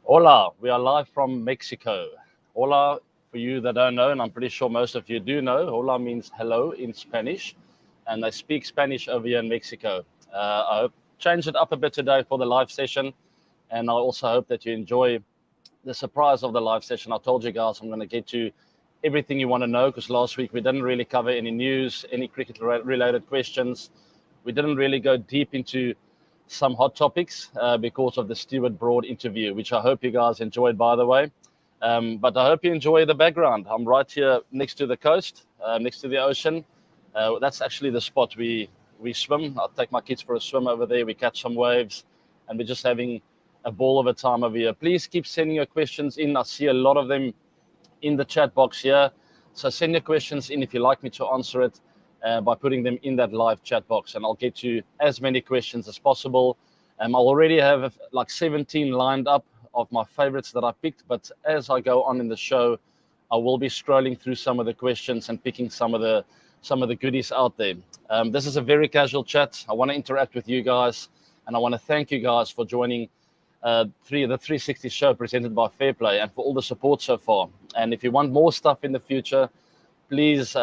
Hola, we are live from Mexico. Hola, for you that don't know, and I'm pretty sure most of you do know, hola means hello in Spanish, and I speak Spanish over here in Mexico. I hope change it up a bit today for the live session, and I also hope that you enjoy the surprise of the live session. I told you guys I'm going to get to everything you want to know because last week we didn't really cover any news, any cricket-related questions. We didn't really go deep into some hot topics because of the Stuart Broad interview, which I hope you guys enjoyed, by the way. But I hope you enjoy the background. I'm right here next to the coast, next to the ocean. That's actually the spot we swim. I'll take my kids for a swim over there. We catch some waves, and we're just having a ball of a time over here. Please keep sending your questions in. I see a lot of them in the chat box here. So send your questions in if you'd like me to answer it by putting them in that live chat box, and I'll get to as many questions as possible. I already have like 17 lined up of my favorites that I picked, but as I go on in the show, I will be scrolling through some of the questions and picking some of the goodies out there. This is a very casual chat. I want to interact with you guys, and I want to thank you guys for joining the 360 show presented by Fairplay and for all the support so far. And if you want more stuff in the future, please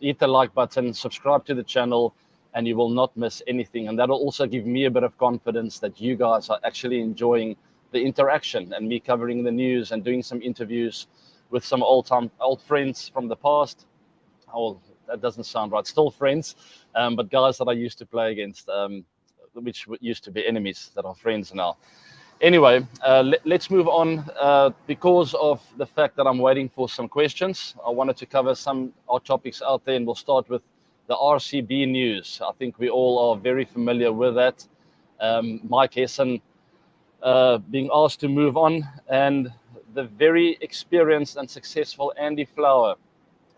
hit the like button, subscribe to the channel, and you will not miss anything. And that'll also give me a bit of confidence that you guys are actually enjoying the interaction and me covering the news and doing some interviews with some old friends from the past. Oh, that doesn't sound right. Still friends, but guys that I used to play against, which used to be enemies that are friends now. Anyway, let's move on. Because of the fact that I'm waiting for some questions, I wanted to cover some topics out there, and we'll start with the RCB news. I think we all are very familiar with that. Mike Hesson being asked to move on, and the very experienced and successful Andy Flower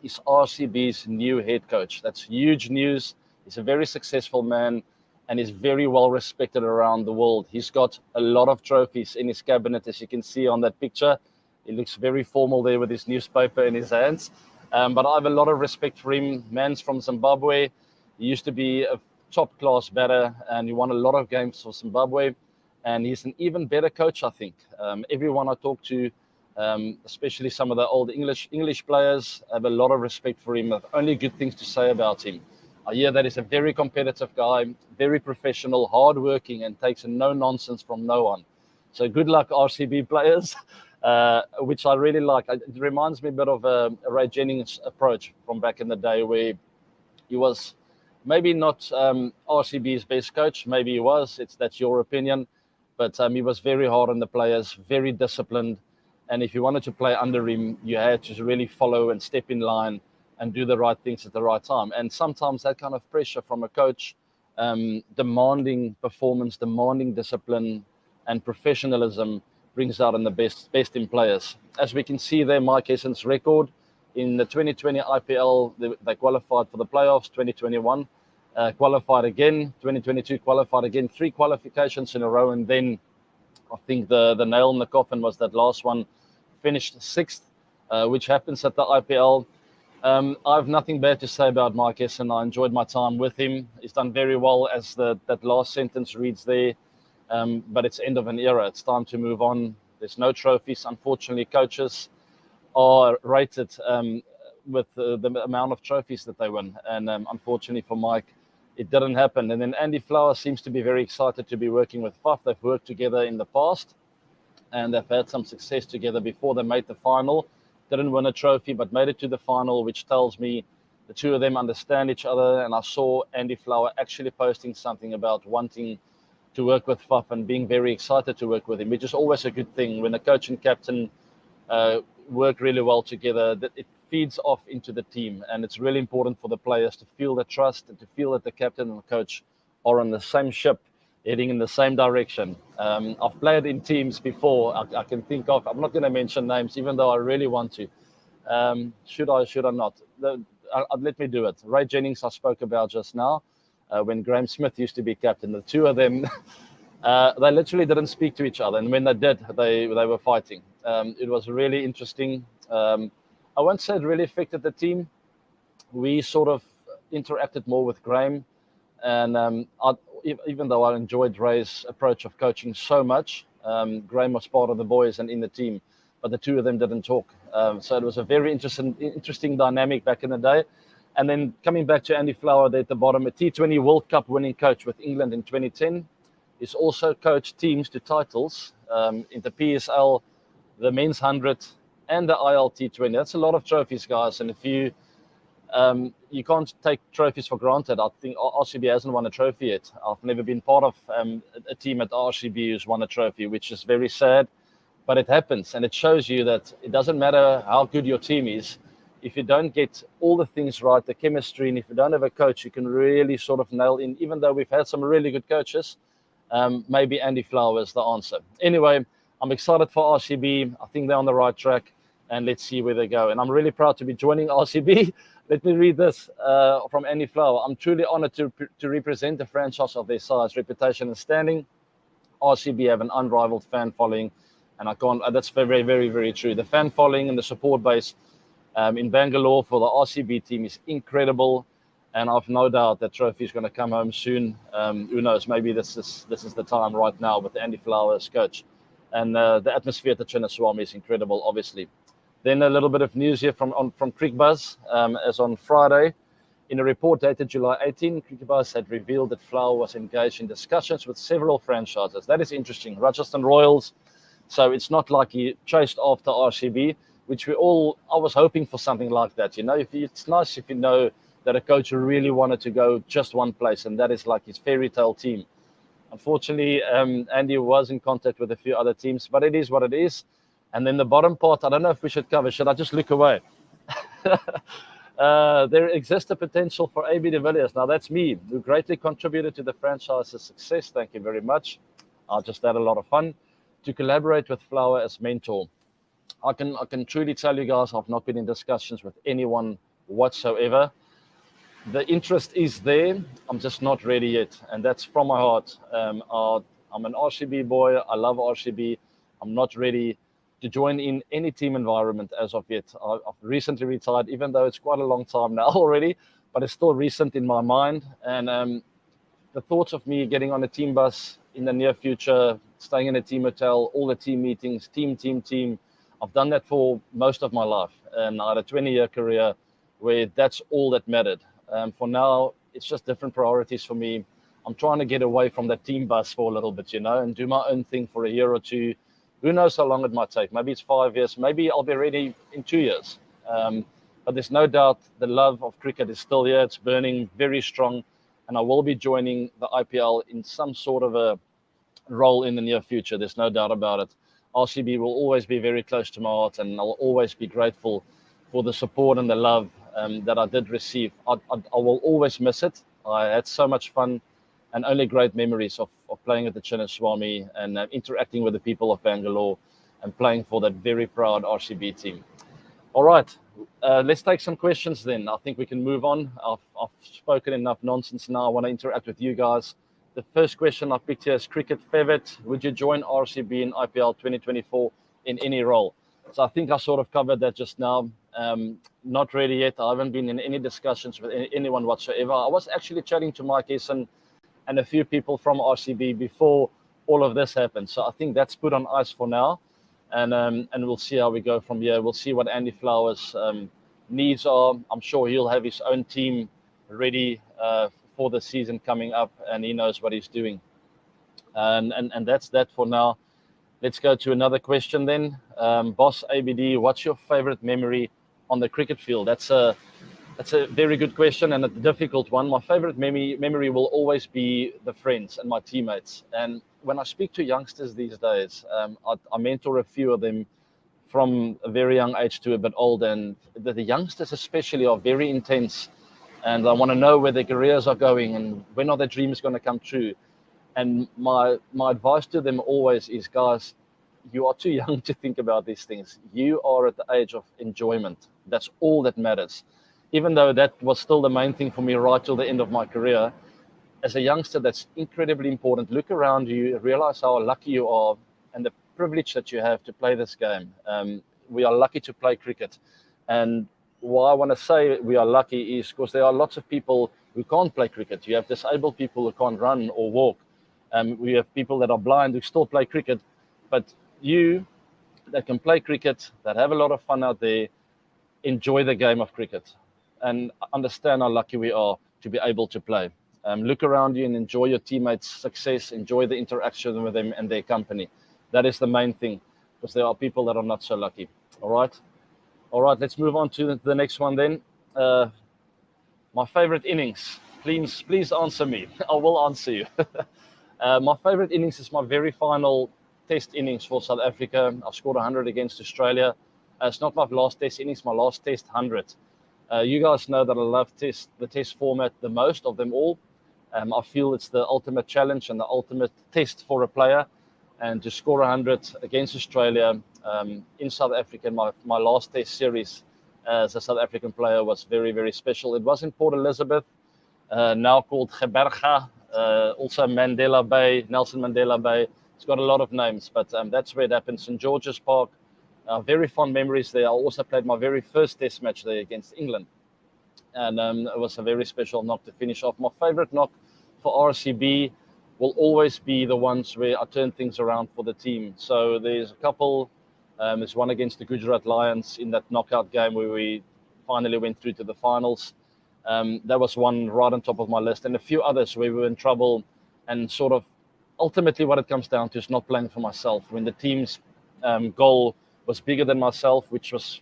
is RCB's new head coach. That's huge news. He's a very successful man and is very well respected around the world. He's got a lot of trophies in his cabinet, as you can see on that picture. He looks very formal there with his newspaper in his hands. But I have a lot of respect for him. Man's from Zimbabwe. He used to be a top-class batter, and he won a lot of games for Zimbabwe. And he's an even better coach, I think. Everyone I talk to, especially some of the old English players, have a lot of respect for him, have only good things to say about him. I hear that he's a very competitive guy, very professional, hardworking, and takes a no-nonsense from no one. So good luck, RCB players, which I really like. It reminds me a bit of a Ray Jennings approach from back in the day, where he was maybe not RCB's best coach. Maybe he was. That's your opinion. But he was very hard on the players, very disciplined. And if you wanted to play under him, you had to really follow and step in line and do the right things at the right time. And sometimes that kind of pressure from a coach, demanding performance, demanding discipline and professionalism, brings out in the best in players. As we can see there, Mike Hesson's record in the 2020 IPL, they qualified for the playoffs. 2021 qualified again. 2022 qualified again. 3 qualifications in a row, and then I think the nail in the coffin was that last one, finished 6th, which happens at the IPL. I have nothing bad to say about Mike Hesson. I enjoyed my time with him. He's done very well, as that last sentence reads there. But it's end of an era. It's time to move on. There's no trophies. Unfortunately, coaches are rated with the amount of trophies that they win. And unfortunately for Mike, it didn't happen. And then Andy Flower seems to be very excited to be working with Faf. They've worked together in the past, and they've had some success together before. They made the final. Didn't win a trophy, but made it to the final, which tells me the two of them understand each other. And I saw Andy Flower actually posting something about wanting to work with Faf and being very excited to work with him, which is always a good thing. When a coach and captain work really well together, that it feeds off into the team. And it's really important for the players to feel the trust and to feel that the captain and the coach are on the same ship, heading in the same direction. I've played in teams before. I can think of, I'm not going to mention names, even though I really want to. Should I not? Let me do it. Ray Jennings I spoke about just now, when Graham Smith used to be captain. The two of them, they literally didn't speak to each other. And when they did, they were fighting. It was really interesting. I won't say it really affected the team. We sort of interacted more with Graham. And even though I enjoyed Ray's approach of coaching so much, Graham was part of the boys and in the team, but the two of them didn't talk. So it was a very interesting dynamic back in the day. And then coming back to Andy Flower there at the bottom, a T20 World Cup winning coach with England in 2010. He's also coached teams to titles in the PSL, the Men's 100, and the ILT20. That's a lot of trophies, guys. And if you can't take trophies for granted. I think RCB hasn't won a trophy yet. I've never been part of a team at RCB who's won a trophy, which is very sad, but it happens. And it shows you that it doesn't matter how good your team is. If you don't get all the things right, the chemistry, and if you don't have a coach, you can really sort of nail in, even though we've had some really good coaches, maybe Andy Flower is the answer. Anyway, I'm excited for RCB. I think they're on the right track, and let's see where they go. And I'm really proud to be joining RCB. Let me read this from Andy Flower. I'm truly honored to represent the franchise of their size, reputation, and standing. RCB have an unrivaled fan following, and that's very, very, very true. The fan following and the support base in Bangalore for the RCB team is incredible, and I've no doubt that trophy is going to come home soon. Who knows? Maybe this is the time right now with Andy Flower as coach, and the atmosphere at the Chinnaswamy is incredible, obviously. Then a little bit of news here from CricBuzz, as on Friday. In a report dated July 18, CricBuzz had revealed that Flower was engaged in discussions with several franchises. That is interesting. Rajasthan Royals. So it's not like he chased after RCB, which I was hoping for something like that. You know, it's nice if you know that a coach really wanted to go just one place, and that is like his fairy tale team. Unfortunately, Andy was in contact with a few other teams, but it is what it is. And then the bottom part, I don't know if we should cover. Should I just look away? There exists a potential for AB de Villiers. Now, that's me, who greatly contributed to the franchise's success. Thank you very much. I just had a lot of fun to collaborate with Flower as mentor. I can truly tell you guys, I've not been in discussions with anyone whatsoever. The interest is there. I'm just not ready yet. And that's from my heart. I'm an RCB boy. I love RCB. I'm not ready to join in any team environment as of yet. I've recently retired, even though it's quite a long time now already, but it's still recent in my mind. And the thoughts of me getting on a team bus in the near future, staying in a team hotel, all the team meetings, team, I've done that for most of my life. And I had a 20-year career where that's all that mattered. For now, it's just different priorities for me. I'm trying to get away from that team bus for a little bit, and do my own thing for a year or two. Who knows how long it might take? Maybe it's 5 years. Maybe I'll be ready in 2 years. But there's no doubt the love of cricket is still here. It's burning very strong. And I will be joining the IPL in some sort of a role in the near future. There's no doubt about it. RCB will always be very close to my heart, and I'll always be grateful for the support and the love that I did receive. I will always miss it. I had so much fun and only great memories of playing at the Chinnaswamy and interacting with the people of Bangalore and playing for that very proud RCB team. All right, let's take some questions then. I think we can move on. I've spoken enough nonsense now. I want to interact with you guys. The first question I picked here is Cricket Fevet. Would you join RCB in IPL 2024 in any role? So I think I sort of covered that just now. Not ready yet. I haven't been in any discussions with anyone whatsoever. I was actually chatting to Mike Eason and a few people from RCB before all of this happened. So I think that's put on ice for now. And we'll see how we go from here. We'll see what Andy Flower's needs are. I'm sure he'll have his own team ready for the season coming up, and he knows what he's doing. And that's that for now. Let's go to another question then. Boss ABD, what's your favorite memory on the cricket field? That's a very good question and a difficult one. My favorite memory will always be the friends and my teammates. And when I speak to youngsters these days, I mentor a few of them from a very young age to a bit old. And the youngsters especially are very intense. And I want to know where their careers are going and when are their dreams going to come true. And my advice to them always is, guys, you are too young to think about these things. You are at the age of enjoyment. That's all that matters. Even though that was still the main thing for me right till the end of my career, as a youngster, that's incredibly important. Look around you, realize how lucky you are and the privilege that you have to play this game. We are lucky to play cricket. And why I want to say we are lucky is because there are lots of people who can't play cricket. You have disabled people who can't run or walk. We have people that are blind who still play cricket. But you that can play cricket, that have a lot of fun out there, enjoy the game of cricket and understand how lucky we are to be able to play. Look around you and enjoy your teammates' success, enjoy the interaction with them and their company. That is the main thing, because there are people that are not so lucky. All right, let's move on to the next one then. My favorite innings. Please answer me. I will answer you. My favorite innings is my very final test innings for South Africa. I scored 100 against Australia. It's not my last test innings, my last test 100. You guys know that I love the test format the most of them all. I feel it's the ultimate challenge and the ultimate test for a player. And to score 100 against Australia in South Africa, my last test series as a South African player was very, very special. It was in Port Elizabeth, now called Geberga, also Mandela Bay, Nelson Mandela Bay. It's got a lot of names, but that's where it happened. St. George's Park. Very fond memories there. I also played my very first test match there against England. And it was a very special knock to finish off. My favorite knock for RCB will always be the ones where I turn things around for the team. So there's a couple. There's one against the Gujarat Lions in that knockout game where we finally went through to the finals. That was one right on top of my list. And a few others where we were in trouble. And sort of ultimately what it comes down to is not playing for myself. When the team's goal was bigger than myself, which was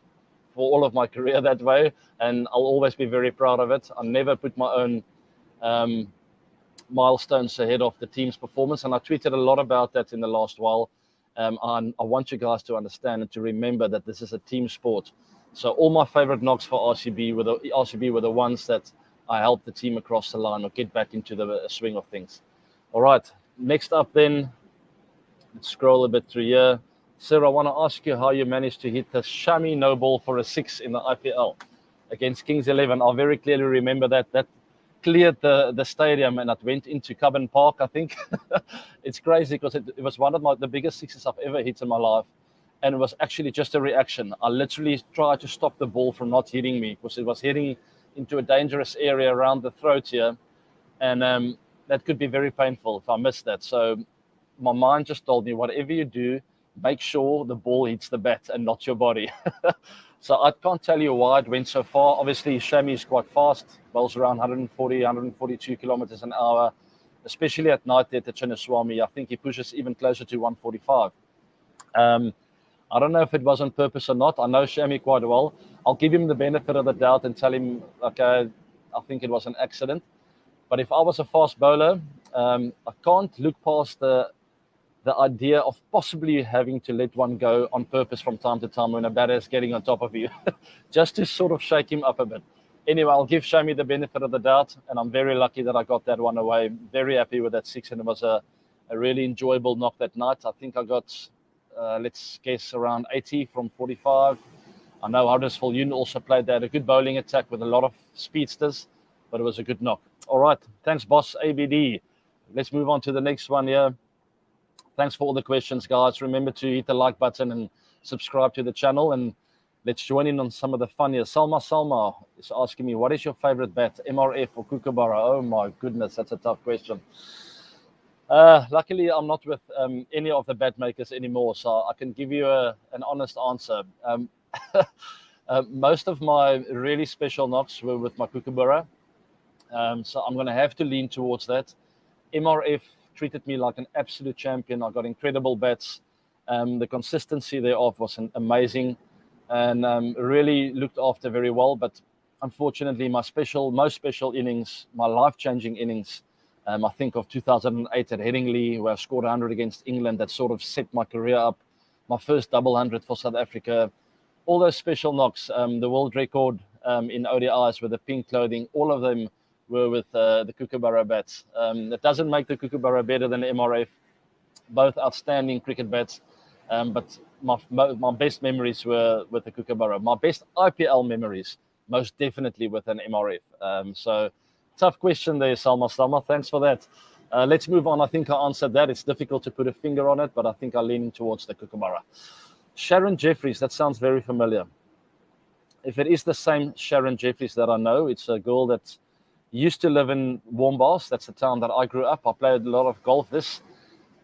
for all of my career that way. And I'll always be very proud of it. I never put my own milestones ahead of the team's performance. And I tweeted a lot about that in the last while. I want you guys to understand and to remember that this is a team sport. So all my favorite knocks for RCB were the ones that I helped the team across the line or get back into the swing of things. All right, next up then, let's scroll a bit through here. Sir, I want to ask you how you managed to hit the Shami no ball for a 6 in the IPL against Kings 11. I very clearly remember that. That cleared the stadium and it went into Cubbon Park, I think. It's crazy because it was one of the biggest sixes I've ever hit in my life. And it was actually just a reaction. I literally tried to stop the ball from not hitting me because it was heading into a dangerous area around the throat here. And that could be very painful if I missed that. So my mind just told me, whatever you do, make sure the ball hits the bat and not your body. So I can't tell you why it went so far. Obviously, Shami is quite fast. Bowls around 140, 142 kilometers an hour, especially at night there at Chinnaswamy. I think he pushes even closer to 145. I don't know if it was on purpose or not. I know Shami quite well. I'll give him the benefit of the doubt and tell him, okay, I think it was an accident. But if I was a fast bowler, I can't look past the idea of possibly having to let one go on purpose from time to time when a batter is getting on top of you, just to sort of shake him up a bit. Anyway, I'll give Shami the benefit of the doubt, and I'm very lucky that I got that one away. Very happy with that 6, and it was a really enjoyable knock that night. I think I got, let's guess, around 80 from 45. I know Huddersfield Union also played that. A good bowling attack with a lot of speedsters, but it was a good knock. All right, thanks, boss ABD. Let's move on to the next one here. Thanks for all the questions, guys. Remember to hit the like button and subscribe to the channel. And let's join in on some of the fun here. Salma is asking me, what is your favorite bat, MRF or Kookaburra? Oh, my goodness, that's a tough question. Luckily, I'm not with any of the bat makers anymore, so I can give you an honest answer. Most of my really special knocks were with my Kookaburra. So I'm going to have to lean towards that. MRF treated me like an absolute champion. I got incredible bats. The consistency thereof was amazing and really looked after very well. But unfortunately, my most special innings, my life-changing innings, I think of 2008 at Headingley, where I scored 100 against England. That sort of set my career up. My first double 100 for South Africa. All those special knocks, the world record in ODIs with the pink clothing, all of them were with the Kookaburra bats. That doesn't make the Kookaburra better than the MRF. Both outstanding cricket bats, but my best memories were with the Kookaburra. My best IPL memories, most definitely with an MRF. So tough question there, Salma. Thanks for that. Let's move on. I think I answered that. It's difficult to put a finger on it, but I think I'm leaning towards the Kookaburra. Sharon Jeffries, that sounds very familiar. If it is the same Sharon Jeffries that I know, it's a girl that used to live in Warmbath. That's the town that I grew up. I played a lot of golf. This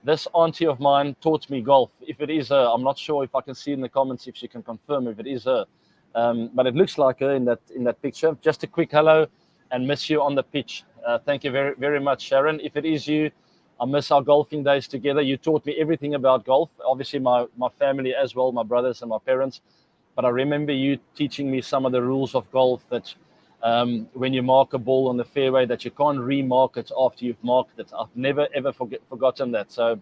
this auntie of mine taught me golf. If it is her, I'm not sure if I can see in the comments if she can confirm if it is her. But it looks like her in that picture. Just a quick hello and miss you on the pitch. Thank you very, very much, Sharon. If it is you, I miss our golfing days together. You taught me everything about golf. Obviously, my family as well, my brothers and my parents. But I remember you teaching me some of the rules of golf that when you mark a ball on the fairway, that you can't remark it after you've marked it. I've never, ever forgotten that. So,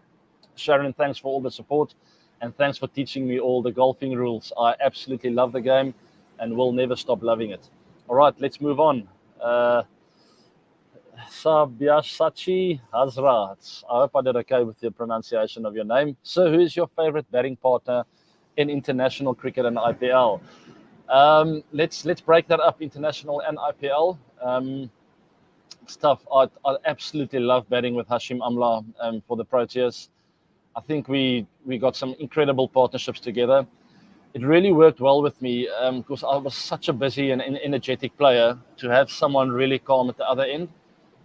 Sharon, thanks for all the support. And thanks for teaching me all the golfing rules. I absolutely love the game and will never stop loving it. All right, let's move on. Sabiasachi Hazrat. I hope I did okay with the pronunciation of your name. So, who is your favorite batting partner in international cricket and IPL? Let's break that up, international and IPL. Stuff. I absolutely love batting with Hashim Amla for the Proteas. I think we got some incredible partnerships together. It really worked well with me because I was such a busy and energetic player. To have someone really calm at the other end,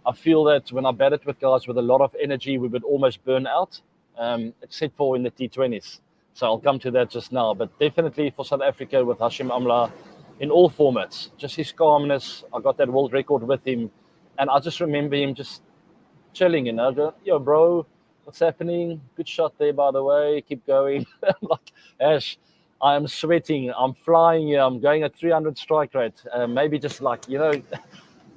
I feel that when I batted with guys with a lot of energy, we would almost burn out, except for in the T20s. So I'll come to that just now. But definitely for South Africa with Hashim Amla in all formats, just his calmness. I got that world record with him. And I just remember him just chilling, go, yo, bro, what's happening? Good shot there, by the way. Keep going. I'm like, Ash, I am sweating. I'm flying here. I'm going at 300 strike rate. Maybe just like,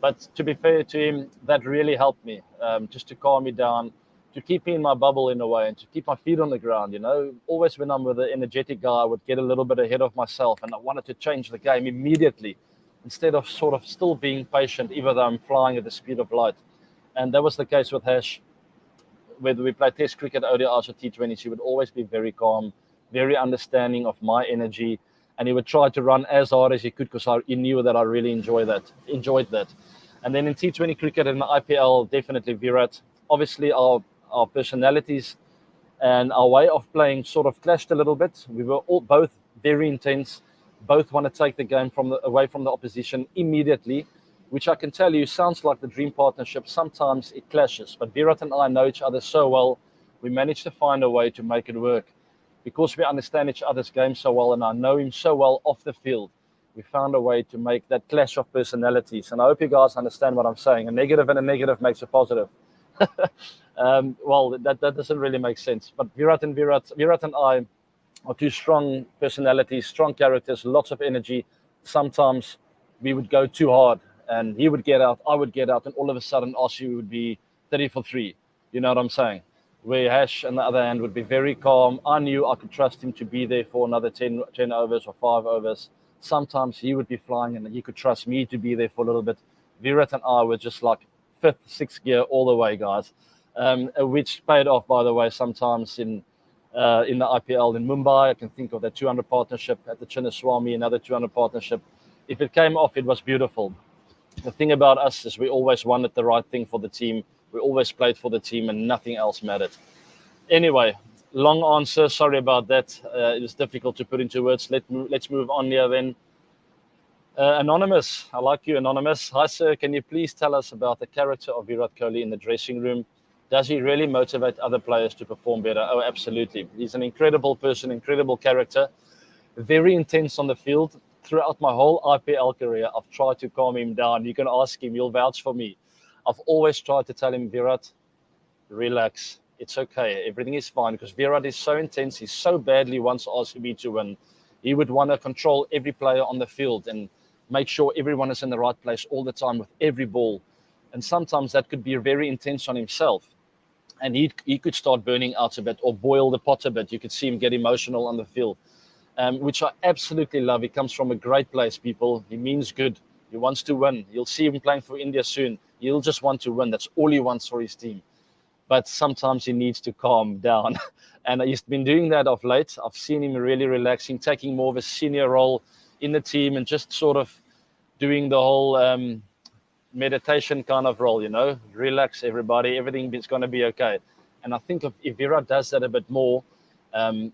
but to be fair to him, that really helped me just to calm me down, to keep me in my bubble in a way, and to keep my feet on the ground. Always when I'm with an energetic guy, I would get a little bit ahead of myself, and I wanted to change the game immediately instead of sort of still being patient, even though I'm flying at the speed of light. And that was the case with Hash. Whether we play Test cricket, ODIs, or T20s, he would always be very calm, very understanding of my energy, and he would try to run as hard as he could because he knew that I really enjoyed that. And then in T20 cricket and the IPL, definitely Virat. Obviously, our personalities and our way of playing sort of clashed a little bit. We were both very intense, both want to take the game away from the opposition immediately, which I can tell you sounds like the dream partnership. Sometimes it clashes, but Virat and I know each other so well, we managed to find a way to make it work. Because we understand each other's game so well and I know him so well off the field, we found a way to make that clash of personalities. And I hope you guys understand what I'm saying. A negative and a negative makes a positive. Well, that doesn't really make sense. But Virat and I are two strong personalities, strong characters, lots of energy. Sometimes we would go too hard and he would get out, I would get out, and all of a sudden Aussie would be 30 for 3. You know what I'm saying? Where Hash, on the other hand, would be very calm. I knew I could trust him to be there for another 10 overs or 5 overs. Sometimes he would be flying and he could trust me to be there for a little bit. Virat and I were just like 5th, 6th gear all the way, guys, which paid off, by the way, sometimes in the IPL in Mumbai. I can think of that 200 partnership at the Chinnaswamy, another 200 partnership. If it came off, it was beautiful. The thing about us is we always wanted the right thing for the team. We always played for the team and nothing else mattered. Anyway, long answer. Sorry about that. It was difficult to put into words. Let's move on here then. Anonymous. I like you, Anonymous. Hi, sir. Can you please tell us about the character of Virat Kohli in the dressing room? Does he really motivate other players to perform better? Oh, absolutely. He's an incredible person, incredible character, very intense on the field. Throughout my whole IPL career, I've tried to calm him down. You can ask him. He'll vouch for me. I've always tried to tell him, Virat, relax. It's okay. Everything is fine. Because Virat is so intense. He so badly wants RCB to win. He would want to control every player on the field and make sure everyone is in the right place all the time with every ball. And sometimes that could be very intense on himself. And he could start burning out a bit or boil the pot a bit. You could see him get emotional on the field, which I absolutely love. He comes from a great place, people. He means good. He wants to win. You'll see him playing for India soon. He'll just want to win. That's all he wants for his team. But sometimes he needs to calm down. And he's been doing that of late. I've seen him really relaxing, taking more of a senior role in the team and just sort of doing the whole meditation kind of role, relax everybody. Everything is going to be okay. And I think if Virat does that a bit more,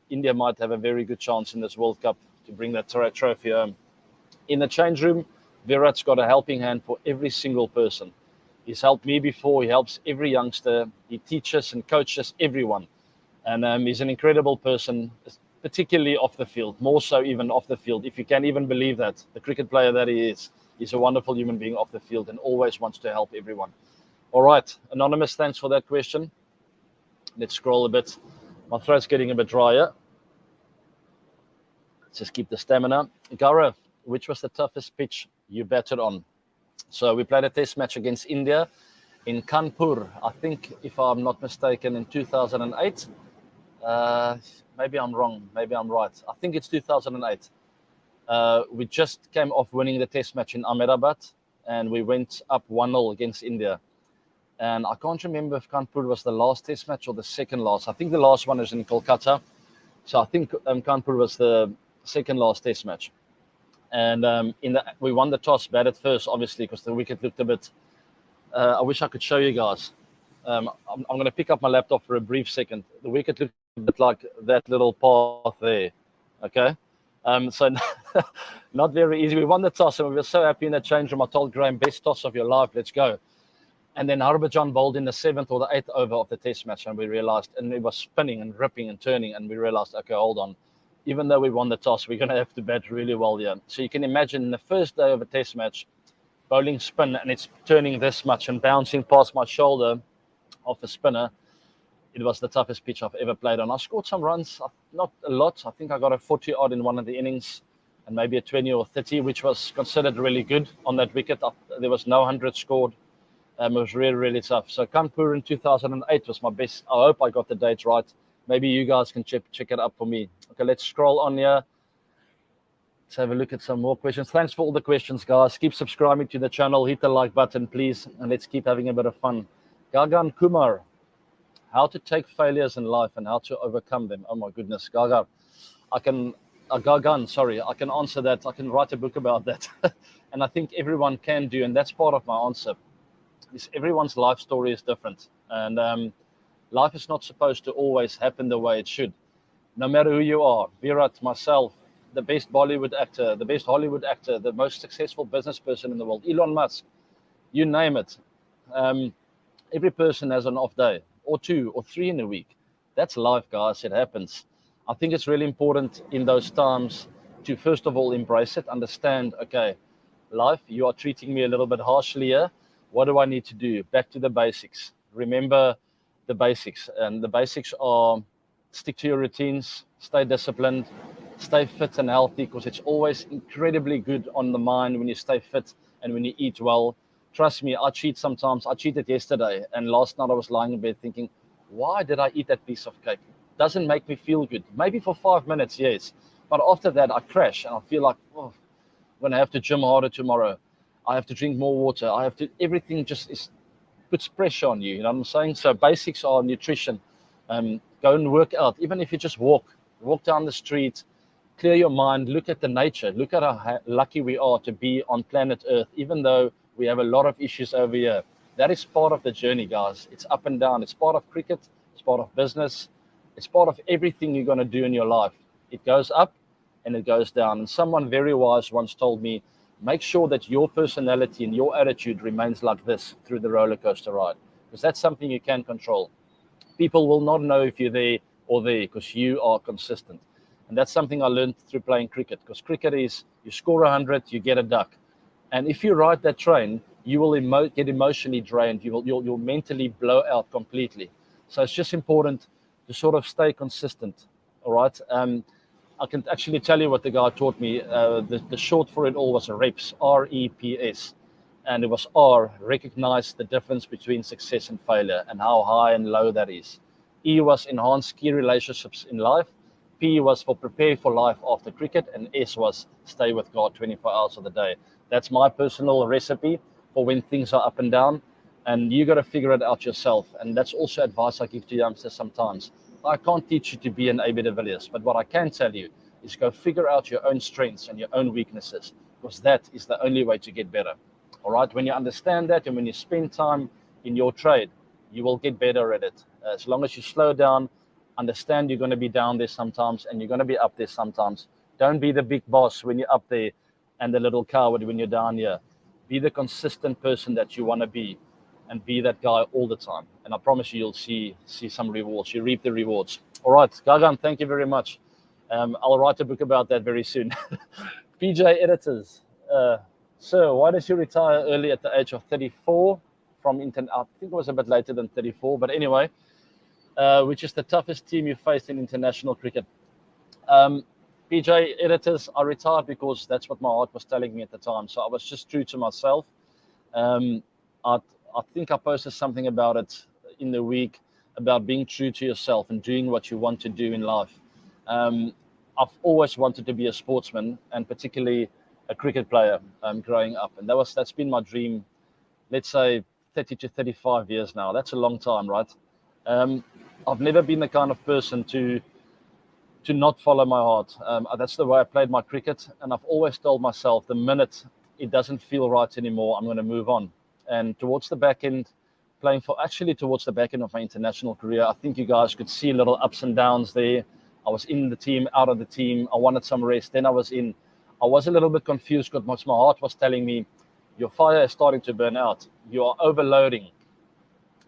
India might have a very good chance in this World Cup to bring that trophy home. In the change room, Virat's got a helping hand for every single person. He's helped me before. He helps every youngster. He teaches and coaches everyone. And he's an incredible person, particularly off the field, more so even off the field. If you can even believe that, the cricket player that he is, he's a wonderful human being off the field and always wants to help everyone. All right, Anonymous, thanks for that question. Let's scroll a bit. My throat's getting a bit drier. Let's just keep the stamina. Gaurav, which was the toughest pitch you batted on? So we played a test match against India in Kanpur, I think, if I'm not mistaken, in 2008. Maybe I'm wrong. Maybe I'm right. I think it's 2008. We just came off winning the test match in Ahmedabad, and we went up 1-0 against India. And I can't remember if Kanpur was the last test match or the second last. I think the last one was in Kolkata. So I think Kanpur was the second last test match. And we won the toss, batted first, obviously, because the wicket looked a bit... I wish I could show you guys. I'm going to pick up my laptop for a brief second. The wicket looked a bit like that little path there. Okay? So not very easy. We won the toss, and we were so happy in the change room. I told Graham, best toss of your life, let's go. And then Harbhajan bowled in the 7th or the 8th over of the test match, and we realized, and it was spinning and ripping and turning, and we realized, okay, hold on. Even though we won the toss, we're going to have to bat really well here. So you can imagine the first day of a test match, bowling spin, and it's turning this much and bouncing past my shoulder off a spinner. It was the toughest pitch I've ever played on. I scored some runs, not a lot. I think I got a 40 odd in one of the innings and maybe a 20 or 30, which was considered really good on that wicket. There was no 100 scored. It was really, really tough. So Kanpur in 2008 was my best. I hope I got the dates right. Maybe you guys can check it up for me. Okay, let's scroll on here. Let's have a look at some more questions. Thanks for all the questions, guys. Keep subscribing to the channel. Hit the like button, please. And let's keep having a bit of fun. Gagan Kumar, how to take failures in life and how to overcome them. Oh, my goodness. Gagan, I can answer that. I can write a book about that. And I think everyone can do, and that's part of my answer. Everyone's life story is different, and life is not supposed to always happen the way it should. No matter who you are, Virat, myself, the best Bollywood actor, the best Hollywood actor, the most successful business person in the world, Elon Musk, you name it. Every person has an off day, or 2 or 3 in a week. That's life, guys. It happens. I think it's really important in those times to, first of all, embrace it, understand, okay, life, you are treating me a little bit harshly here. What do I need to do? Back to the basics. Remember the basics. And the basics are stick to your routines, stay disciplined, stay fit and healthy, because it's always incredibly good on the mind when you stay fit and when you eat well. Trust me, I cheat sometimes. I cheated yesterday, and last night I was lying in bed thinking, why did I eat that piece of cake? It doesn't make me feel good. Maybe for 5 minutes, yes. But after that, I crash and I feel like, oh, I'm going to have to gym harder tomorrow. I have to drink more water. Everything just puts pressure on you. You know what I'm saying? So basics are nutrition. Go and work out. Even if you just walk down the street, clear your mind, look at the nature. Look at how lucky we are to be on planet Earth, even though we have a lot of issues over here. That is part of the journey, guys. It's up and down. It's part of cricket. It's part of business. It's part of everything you're going to do in your life. It goes up and it goes down. And someone very wise once told me, make sure that your personality and your attitude remains like this through the roller coaster ride, because that's something you can control. People will not know if you're there or there because you are consistent. And that's something I learned through playing cricket, because cricket is you score 100, you get a duck. And if you ride that train, you will get emotionally drained. You'll mentally blow out completely. So it's just important to sort of stay consistent. All right. I can actually tell you what the guy taught me. The short for it all was REPS, R-E-P-S. And it was R, recognize the difference between success and failure and how high and low that is. E was enhance key relationships in life. P was for prepare for life after cricket. And S was stay with God 24 hours of the day. That's my personal recipe for when things are up and down. And you got to figure it out yourself. And that's also advice I give to youngsters sometimes. I can't teach you to be an A.B. de Villiers, but what I can tell you is go figure out your own strengths and your own weaknesses, because that is the only way to get better. All right. When you understand that and when you spend time in your trade, you will get better at it. As long as you slow down, understand you're going to be down there sometimes and you're going to be up there sometimes. Don't be the big boss when you're up there, and the little coward when you're down here. Be the consistent person that you want to be. and be that guy all the time. And I promise you, you'll see some rewards. You reap the rewards. All right, Gagan, thank you very much. I'll write a book about that very soon. PJ Editors. Sir, why did you retire early at the age of 34 from I think it was a bit later than 34, but anyway, which is the toughest team you faced in international cricket? PJ Editors, I retired because that's what my heart was telling me at the time. So I was just true to myself. I think I posted something about it in the week about being true to yourself and doing what you want to do in life. I've always wanted to be a sportsman, and particularly a cricket player growing up. And that's been my dream, let's say 30 to 35 years now. That's a long time, right? I've never been the kind of person to not follow my heart. That's the way I played my cricket. And I've always told myself the minute it doesn't feel right anymore, I'm going to move on. And towards the back end, towards the back end of my international career, I think you guys could see little ups and downs there. I was in the team, out of the team. I wanted some rest. Then I was in. I was a little bit confused because my heart was telling me, your fire is starting to burn out. You are overloading.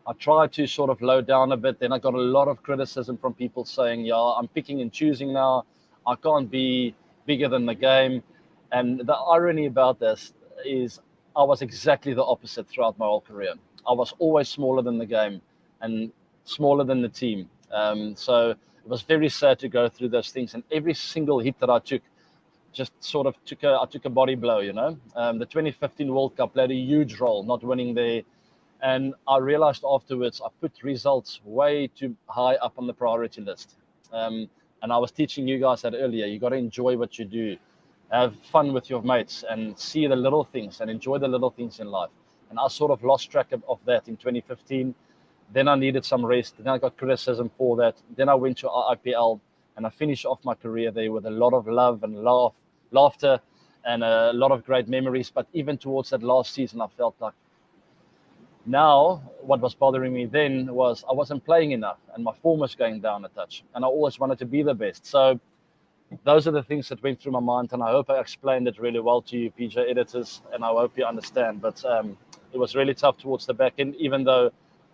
I tried to sort of load down a bit. Then I got a lot of criticism from people saying, yeah, I'm picking and choosing now. I can't be bigger than the game. And the irony about this is I was exactly the opposite throughout my whole career. I was always smaller than the game and smaller than the team. So it was very sad to go through those things. And every single hit that I took just sort of took a body blow, you know. The 2015 World Cup played a huge role, not winning there. And I realized afterwards I put results way too high up on the priority list. And I was teaching you guys that earlier. You got to enjoy what you do. Have fun with your mates and see the little things and enjoy the little things in life. And I sort of lost track of that in 2015. Then I needed some rest. Then I got criticism for that. Then I went to IPL and I finished off my career there with a lot of love and laughter and a lot of great memories. But even towards that last season, I felt like now what was bothering me then was I wasn't playing enough and my form was going down a touch. And I always wanted to be the best. So those are the things that went through my mind, and I hope I explained it really well to you, PJ Editors, and I hope you understand. But it was really tough towards the back end, even though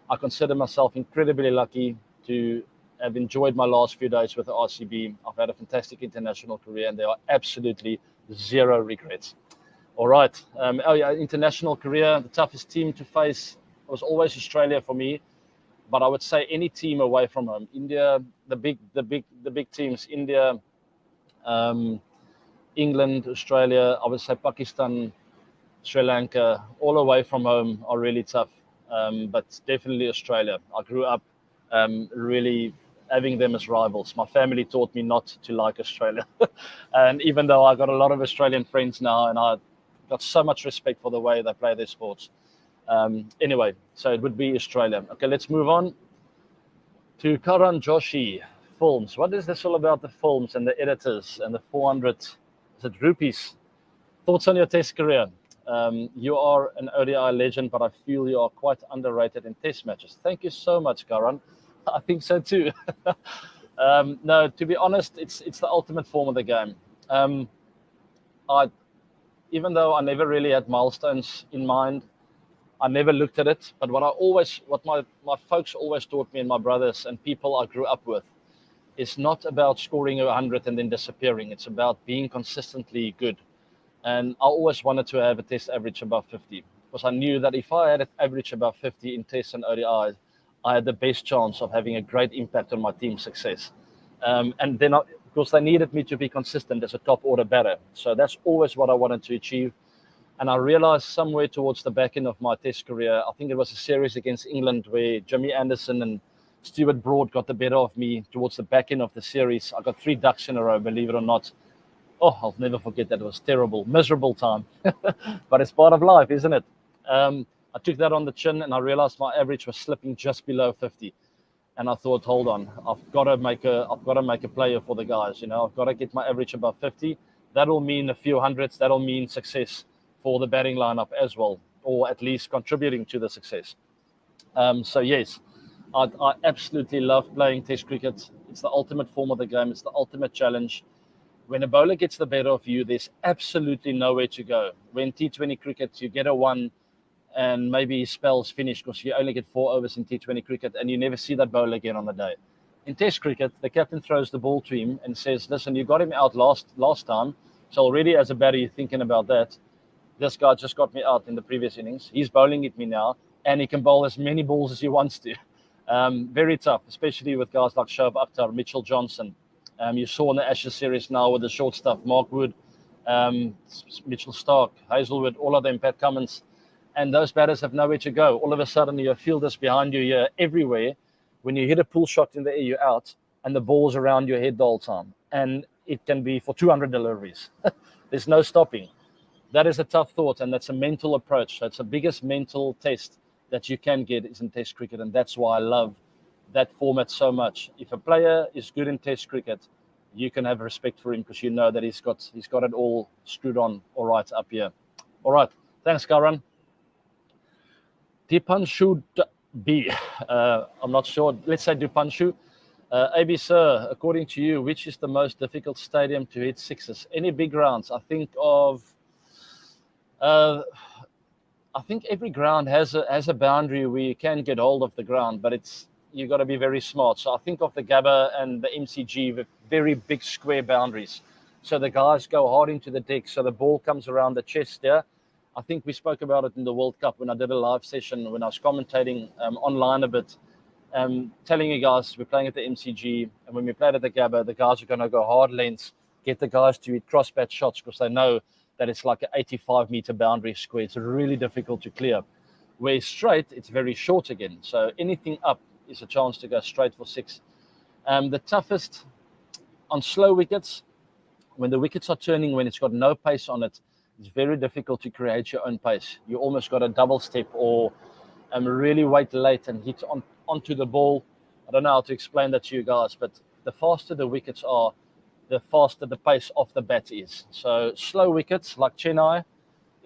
I consider myself incredibly lucky to have enjoyed my last few days with the RCB. I've had a fantastic international career, and there are absolutely zero regrets. All right. International career, the toughest team to face was always Australia for me. But I would say any team away from home, India, the big teams, India, England, Australia, I would say Pakistan, Sri Lanka, all away from home are really tough. But definitely Australia. I grew up really having them as rivals. My family taught me not to like Australia. And even though I got a lot of Australian friends now, and I got so much respect for the way they play their sports. Anyway, so it would be Australia. Okay, let's move on to Karan Joshi. Films. What is this all about, the films and the editors and the 400, is it rupees? Thoughts on your test career? You are an ODI legend, but I feel you are quite underrated in test matches. Thank you so much, Karan. I think so too. No, to be honest, it's the ultimate form of the game. Even though I never really had milestones in mind, I never looked at it. But what my folks always taught me, and my brothers and people I grew up with, is not about scoring 100 and then disappearing. It's about being consistently good. And I always wanted to have a test average above 50, because I knew that if I had an average above 50 in tests and ODIs, I had the best chance of having a great impact on my team's success. And then, because they needed me to be consistent as a top order batter. So that's always what I wanted to achieve. And I realized somewhere towards the back end of my test career, I think it was a series against England where Jimmy Anderson and Stuart Broad got the better of me towards the back end of the series. I got 3 ducks in a row, believe it or not. Oh, I'll never forget that. It was terrible, miserable time. But it's part of life, isn't it? I took that on the chin, and I realized my average was slipping just below 50. And I thought, hold on, I've got to make a player for the guys. You know, I've got to get my average above 50. That'll mean a few hundreds. That'll mean success for the batting lineup as well, or at least contributing to the success. So yes, I absolutely love playing Test cricket. It's the ultimate form of the game. It's the ultimate challenge. When a bowler gets the better of you, there's absolutely nowhere to go. When T20 cricket, you get a 1, and maybe his spell's finished because you only get 4 overs in T20 cricket and you never see that bowler again on the day. In Test cricket, the captain throws the ball to him and says, listen, you got him out last time, so already as a batter you're thinking about that. This guy just got me out in the previous innings. He's bowling at me now, and he can bowl as many balls as he wants to. Very tough, especially with guys like Shoaib Akhtar, Mitchell Johnson. You saw in the Ashes series now with the short stuff, Mark Wood, Mitchell Stark, Hazelwood, all of them, Pat Cummins. And those batters have nowhere to go. All of a sudden, your fielders behind you here everywhere. When you hit a pull shot in the air, you're out, and the ball's around your head the whole time. And it can be for 200 deliveries. There's no stopping. That is a tough thought, and that's a mental approach. That's the biggest mental test that you can get is in Test cricket, and that's why I love that format so much. If a player is good in Test cricket, you can have respect for him because you know that he's got it all screwed on all right up here. All right, thanks, Karan. Dipanshu B. I'm not sure. Let's say Dipanshu. AB sir, according to you, which is the most difficult stadium to hit sixes? Any big grounds? I think every ground has a boundary where you can get hold of the ground, but you got to be very smart. So I think of the Gabba and the MCG with very big square boundaries. So the guys go hard into the deck, so the ball comes around the chest there. I think we spoke about it in the World Cup when I did a live session, when I was commentating online a bit, telling you guys we're playing at the MCG, and when we played at the Gabba, the guys are going to go hard lengths, get the guys to hit cross-bat shots because they know that it's like an 85-meter boundary square. It's really difficult to clear. Where straight, it's very short again. So anything up is a chance to go straight for six. The toughest on slow wickets, when the wickets are turning, when it's got no pace on it, it's very difficult to create your own pace. You almost got a double step or really wait late and hit onto the ball. I don't know how to explain that to you guys, but the faster the wickets are, the faster the pace off the bat is. So slow wickets like Chennai,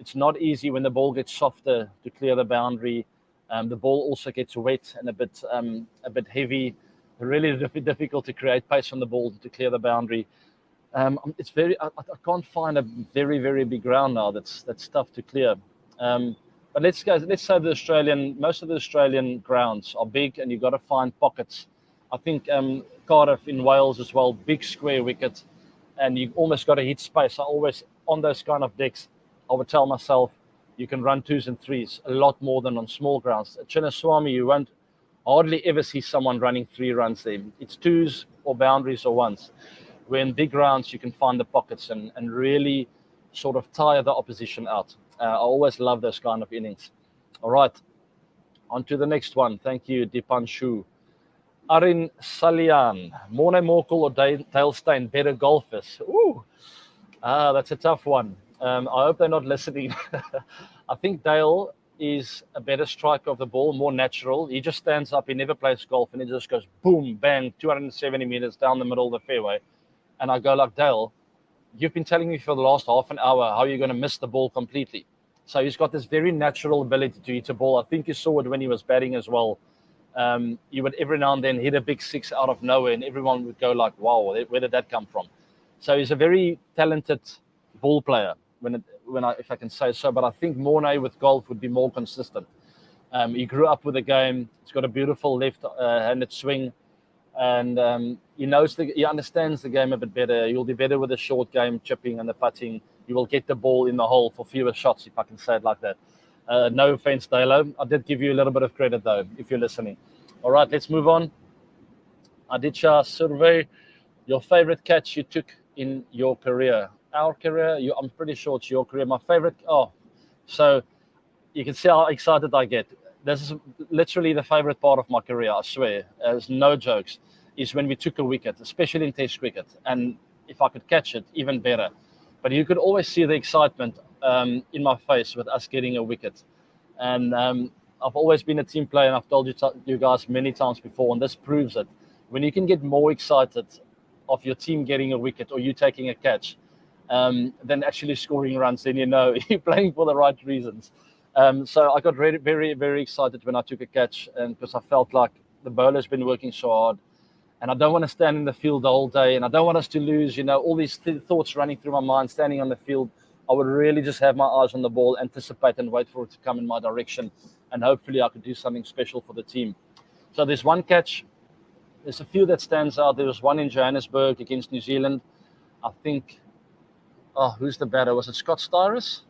it's not easy when the ball gets softer to clear the boundary. The ball also gets wet and a bit heavy. Really difficult to create pace on the ball to clear the boundary. It's I can't find a very, very big ground now that's tough to clear. But let's say most of the Australian grounds are big, and you've got to find pockets. I think Cardiff in Wales as well, big square wicket, and you almost got to hit space. I always, on those kind of decks, I would tell myself, you can run 2s and 3s a lot more than on small grounds. At Chinnaswamy, you won't hardly ever see someone running 3 runs there. It's 2s or boundaries or 1s. Where in big grounds, you can find the pockets and really sort of tire the opposition out. I always love those kind of innings. All right, on to the next one. Thank you, Dipanshu. Arin Salian, Morne Morkel or Dale Steyn, better golfers? Ooh, that's a tough one. I hope they're not listening. I think Dale is a better striker of the ball, more natural. He just stands up, he never plays golf, and he just goes boom, bang, 270 meters down the middle of the fairway. And I go like, Dale, you've been telling me for the last half an hour how you're going to miss the ball completely. So he's got this very natural ability to hit a ball. I think you saw it when he was batting as well. He would every now and then hit a big 6 out of nowhere, and everyone would go like, wow, where did that come from? So he's a very talented ball player, if I can say so. But I think Morne with golf would be more consistent. He grew up with the game. He's got a beautiful left-handed swing. And he understands the game a bit better. He'll be better with the short game, chipping and the putting. He will get the ball in the hole for fewer shots, if I can say it like that. No offense, Dalo. I did give you a little bit of credit, though, if you're listening. All right, let's move on. Aditya Survey, your favorite catch you took in your career? Our career? I'm pretty sure it's your career. My favorite? So you can see how excited I get. This is literally the favorite part of my career, I swear. There's no jokes. Is when we took a wicket, especially in Test cricket. And if I could catch it, even better. But you could always see the excitement in my face with us getting a wicket. And I've always been a team player, and I've told you guys many times before, and this proves it. When you can get more excited of your team getting a wicket or you taking a catch than actually scoring runs, then you know you're playing for the right reasons. So I got very, very, very excited when I took a catch, and because I felt like the bowler's been working so hard, and I don't want to stand in the field the whole day, and I don't want us to lose. All these thoughts running through my mind, standing on the field I would really just have my eyes on the ball, anticipate and wait for it to come in my direction. And hopefully I could do something special for the team. So there's one catch. There's a few that stands out. There was one in Johannesburg against New Zealand. I think, who's the batter? Was it Scott Styrus?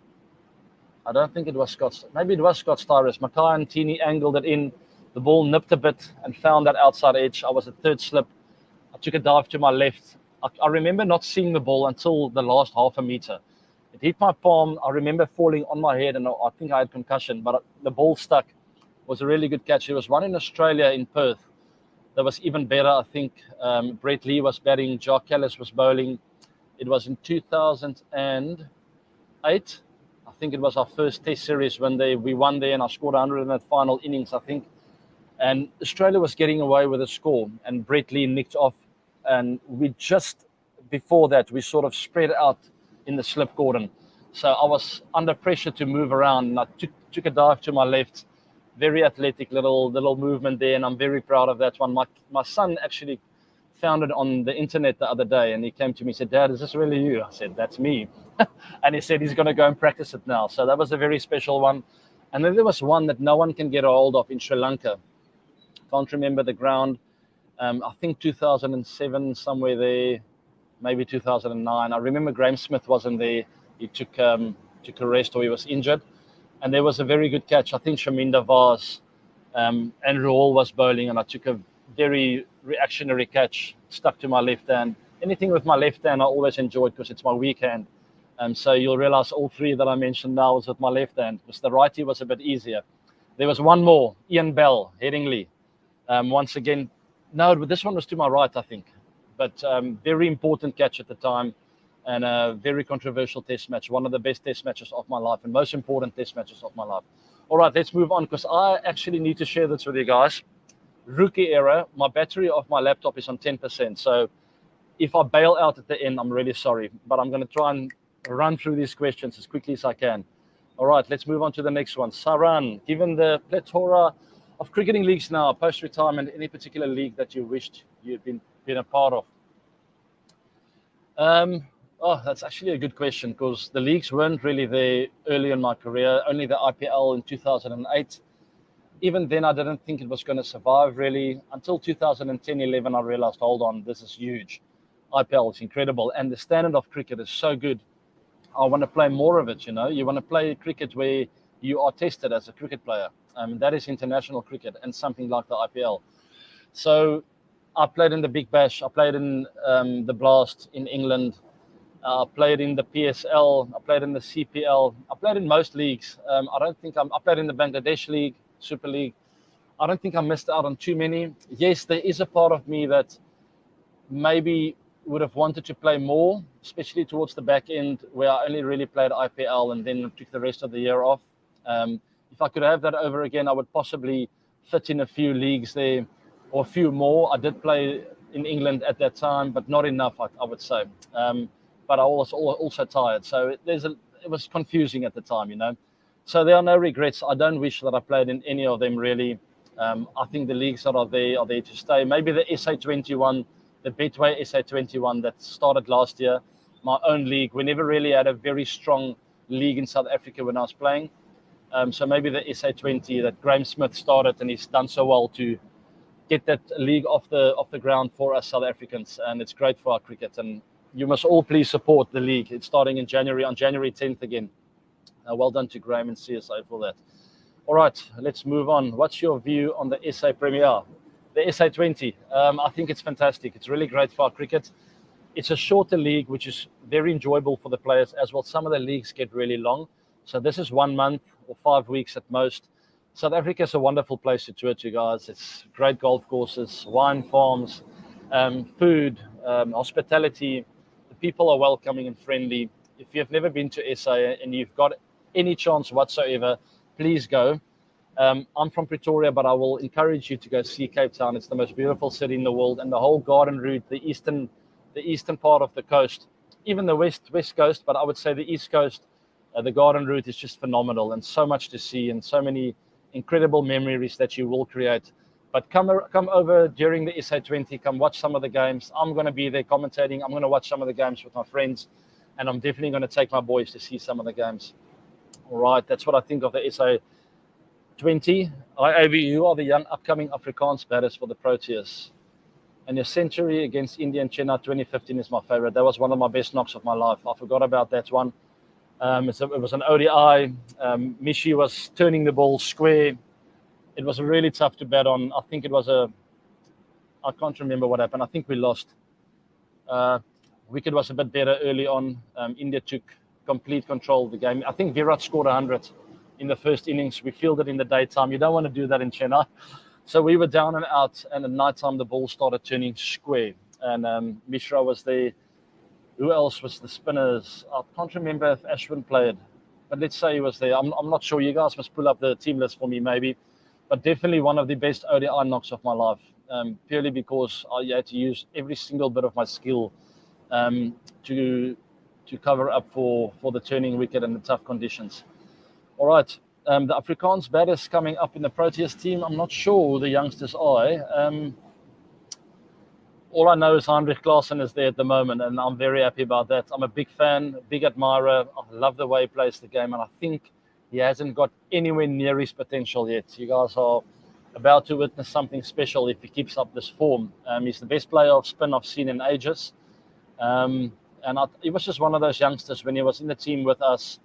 I don't think it was Scott. Maybe it was Scott Styrus. Mackay and Tini angled it in. The ball nipped a bit and found that outside edge. I was at third slip. I took a dive to my left. I remember not seeing the ball until the last half a meter. It hit my palm. I remember falling on my head, and I think I had concussion, but the ball stuck. It was a really good catch. There was one in Australia in Perth that was even better. I think Brett Lee was batting. Jock Callis was bowling. It was in 2008. I think it was our first test series when we won there, and I scored 100 in that final innings, I think. And Australia was getting away with a score, and Brett Lee nicked off. And we just, before that, we sort of spread out in the slip cordon. So I was under pressure to move around, and I took a dive to my left. Very athletic little movement there, and I'm very proud of that one. My son actually found it on the internet the other day, and he came to me and said, "Dad, is this really you?" I said, "That's me." And he said he's going to go and practice it now. So that was a very special one. And then there was one that no one can get a hold of in Sri Lanka. Can't remember the ground. I think 2007, somewhere there, maybe 2009. I remember Graeme Smith wasn't there. He took a rest, or he was injured. And there was a very good catch. I think Shaminda Vaz, Andrew Hall was bowling, and I took a very reactionary catch, stuck to my left hand. Anything with my left hand I always enjoyed because it's my weak hand. So you'll realize all three that I mentioned now was with my left hand, because the righty was a bit easier. There was one more, Ian Bell, Headingley. Once again, no, but this one was to my right, I think. But very important catch at the time, and a very controversial test match. One of the best test matches of my life, and most important test matches of my life. All right, let's move on, because I actually need to share this with you guys. Rookie error. My battery of my laptop is on 10%. So if I bail out at the end, I'm really sorry. But I'm going to try and run through these questions as quickly as I can. All right, let's move on to the next one. Saran, given the plethora of cricketing leagues now, post-retirement, any particular league that you wished you'd been a part of? That's actually a good question, because the leagues weren't really there early in my career, only the IPL in 2008. Even then, I didn't think it was going to survive, really. Until 2010-11, I realized, hold on, this is huge. IPL is incredible, and the standard of cricket is so good. I want to play more of it, you know. You want to play cricket where you are tested as a cricket player. That is international cricket and something like the IPL. So I played in the Big Bash. I played in the Blast in England. I played in the PSL. I played in the CPL. I played in most leagues. I played in the Bangladesh League, Super League. I don't think I missed out on too many. Yes, there is a part of me that maybe would have wanted to play more, especially towards the back end, where I only really played IPL and then took the rest of the year off. If I could have that over again, I would possibly fit in a few leagues there, or a few more. I did play in England at that time, but not enough, I would say. But I was also tired, so it was confusing at the time, you know. So there are no regrets. I don't wish that I played in any of them, really. I think the leagues that are there to stay. Maybe the SA21, the Betway SA21 that started last year, my own league. We never really had a very strong league in South Africa when I was playing. So maybe the SA20 that Graeme Smith started, and he's done so well to get that league off the ground for us South Africans, and it's great for our cricket. And you must all please support the league. It's starting in January, on January 10th again. Well done to Graeme and CSA for that. All right, let's move on. What's your view on the SA Premier? The SA20, I think it's fantastic. It's really great for our cricket. It's a shorter league, which is very enjoyable for the players as well. Some of the leagues get really long. So this is 1 month or 5 weeks at most. South Africa is a wonderful place to tour, you guys. It's great golf courses, wine farms, food, hospitality. The people are welcoming and friendly. If you've never been to SA and you've got any chance whatsoever, please go. I'm from Pretoria, but I will encourage you to go see Cape Town. It's the most beautiful city in the world, and the whole Garden Route, the eastern part of the coast, even the west coast, but I would say the east coast, the Garden Route is just phenomenal, and so much to see, and so many incredible memories that you will create. But come over during the SA20, come watch some of the games. I'm going to be there commentating. I'm going to watch some of the games with my friends. and I'm definitely going to take my boys to see some of the games. All right, that's what I think of the SA20. You are the young upcoming Afrikaans batters for the Proteas. And your century against India and Chennai 2015 is my favorite. That was one of my best knocks of my life. I forgot about that one. It was an ODI. Mishi was turning the ball square. It was really tough to bat on. I think it was I can't remember what happened. I think we lost. Wicket was a bit better early on. India took complete control of the game. I think Virat scored 100 in the first innings. We fielded in the daytime. You don't want to do that in Chennai. So we were down and out, and at night time the ball started turning square. And Mishra was there. Who else was the spinners? I can't remember if Ashwin played, but let's say he was there. I'm not sure. You guys must pull up the team list for me maybe. But definitely one of the best ODI knocks of my life, purely because I had to use every single bit of my skill to cover up for the turning wicket and the tough conditions. All right, the Afrikaans batters coming up in the Proteas team, I'm not sure who the youngsters are. All I know is Heinrich Klaasen is there at the moment, and I'm very happy about that. I'm a big fan, big admirer. I love the way he plays the game, and I think he hasn't got anywhere near his potential yet. You guys are about to witness something special if he keeps up this form. He's the best player of spin I've seen in ages. He was just one of those youngsters when he was in the team with us.